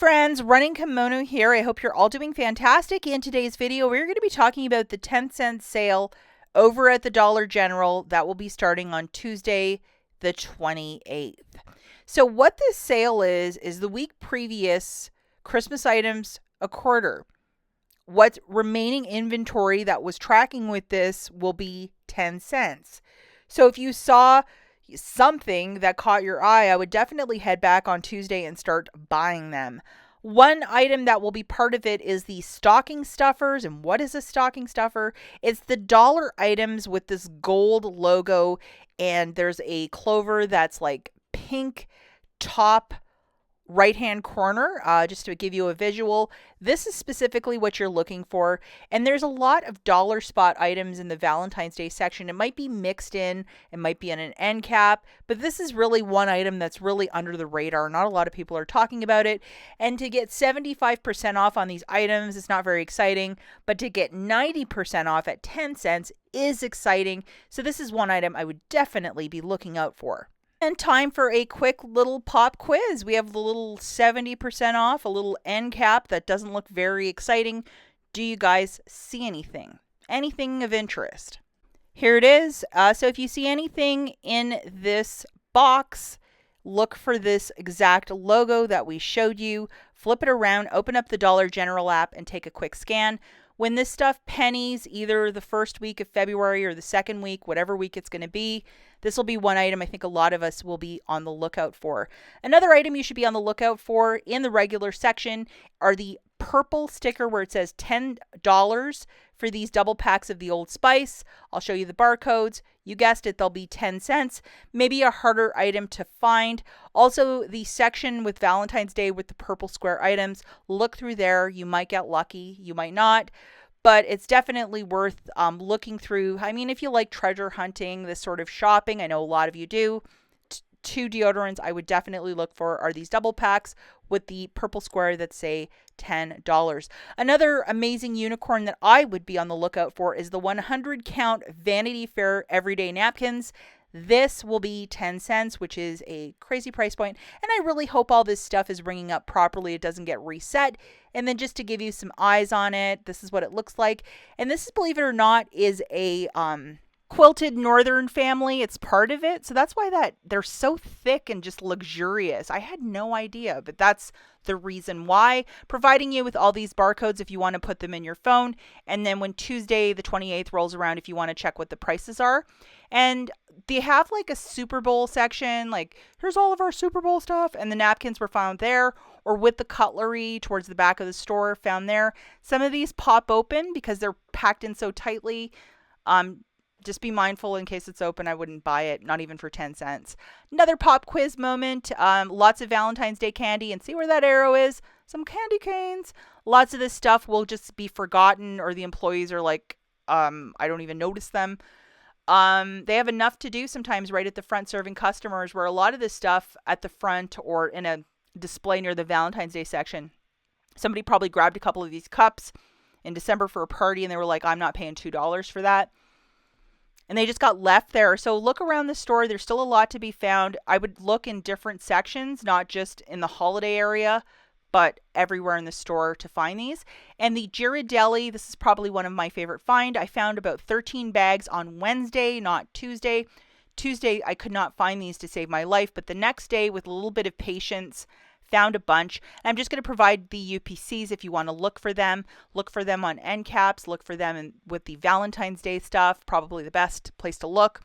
friends, Running Kimono here. I hope you're all doing fantastic. In today's video, we're going to be talking about the 10-cent sale over at the Dollar General that will be starting on Tuesday, the 28th. So what this sale is the week previous Christmas items a quarter. What's remaining inventory that was tracking with this will be 10 cents. So if you saw something that caught your eye, I would definitely head back on Tuesday and start buying them. One item that will be part of it is the stocking stuffers. And what is a stocking stuffer? It's the dollar items with this gold logo, and there's a clover that's like pink top right hand corner, just to give you a visual. This is specifically what you're looking for, and there's a lot of dollar spot items in the Valentine's Day section. It might be mixed in, it might be on an end cap, but this is really one item that's really under the radar. Not a lot of people are talking about it, and to get 75% off on these items, it's not very exciting, but to get 90% off at 10 cents is exciting. So this is one item I would definitely be looking out for. And time for a quick little pop quiz. We have the little 70% off, a little end cap that doesn't look very exciting. Do you guys see anything? Anything of interest? Here it is. So if you see anything in this box, look for this exact logo that we showed you. Flip it around, open up the Dollar General app, and take a quick scan. When this stuff pennies, either the first week of February or the second week, whatever week it's going to be, this will be one item I think a lot of us will be on the lookout for. Another item you should be on the lookout for in the regular section are the purple sticker where it says $10 for these double packs of the Old Spice. I'll show you the barcodes. You guessed it, they'll be 10 cents. Maybe a harder item to find. Also, the section with Valentine's Day with the purple square items. Look through there. You might get lucky. You might not. But it's definitely worth looking through. I mean, if you like treasure hunting, this sort of shopping, I know a lot of you do. Two deodorants I would definitely look for are these double packs with the purple square that say $10. Another amazing unicorn that I would be on the lookout for is the 100 count Vanity Fair everyday napkins. This will be 10 cents, which is a crazy price point. And I really hope all this stuff is ringing up properly. It doesn't get reset. And then just to give you some eyes on it, this is what it looks like. And this, believe it or not, is a quilted northern family. It's part of it. So that's why they're so thick and just luxurious. I had no idea, but that's the reason why. Providing you with all these barcodes if you want to put them in your phone. And then when Tuesday the 28th rolls around, if you want to check what the prices are. And they have like a Super Bowl section, like here's all of our Super Bowl stuff. And the napkins were found there, or with the cutlery towards the back of the store found there. Some of these pop open because they're packed in so tightly. Just be mindful in case it's open. I wouldn't buy it, not even for 10 cents. Another pop quiz moment. Lots of Valentine's Day candy, and see where that arrow is? Some candy canes. Lots of this stuff will just be forgotten, or the employees are like, I don't even notice them. They have enough to do sometimes right at the front serving customers, where a lot of this stuff at the front or in a display near the Valentine's Day section, somebody probably grabbed a couple of these cups in December for a party and they were like, I'm not paying $2 for that. And they just got left there. So look around the store. There's still a lot to be found. I would look in different sections, not just in the holiday area, but everywhere in the store to find these. And the Ghirardelli, this is probably one of my favorite find. I found about 13 bags on Wednesday, not Tuesday. Tuesday, I could not find these to save my life, but the next day, with a little bit of patience, found a bunch. And I'm just going to provide the UPCs if you want to look for them. Look for them on end caps. Look for them with the Valentine's Day stuff. Probably the best place to look.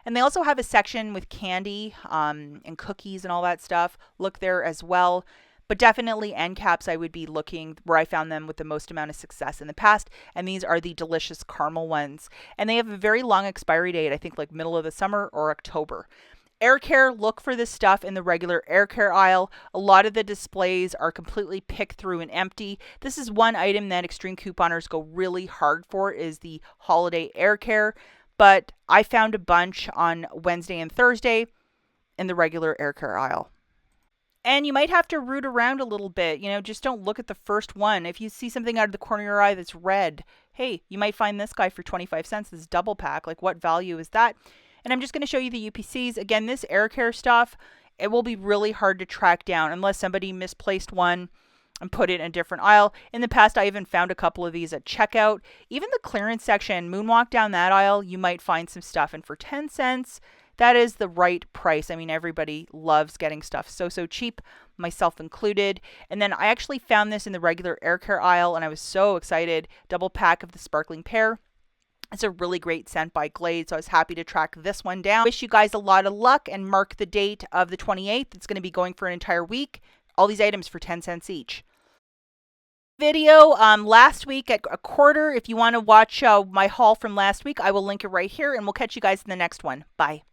And they also have a section with candy and cookies and all that stuff. Look there as well. But definitely end caps, I would be looking where I found them with the most amount of success in the past. And these are the delicious caramel ones. And they have a very long expiry date, I think like middle of the summer or October. Air care, look for this stuff in the regular air care aisle. A lot of the displays are completely picked through and empty. This is one item that extreme couponers go really hard for, is the holiday air care. But I found a bunch on Wednesday and Thursday in the regular air care aisle. And you might have to root around a little bit. Just don't look at the first one. If you see something out of the corner of your eye that's red, hey, you might find this guy for 25 cents, this double pack. Like, what value is that? And I'm just going to show you the UPCs. Again, this air care stuff, it will be really hard to track down unless somebody misplaced one and put it in a different aisle. In the past, I even found a couple of these at checkout. Even the clearance section, moonwalk down that aisle, you might find some stuff. And for 10 cents, that is the right price. I mean, everybody loves getting stuff so cheap, myself included. And then I actually found this in the regular air care aisle, and I was so excited. Double pack of the sparkling pear. It's a really great scent by Glade, so I was happy to track this one down. Wish you guys a lot of luck and mark the date of the 28th. It's going to be going for an entire week. All these items for 10 cents each. Video last week at a quarter. If you want to watch my haul from last week, I will link it right here, and we'll catch you guys in the next one. Bye.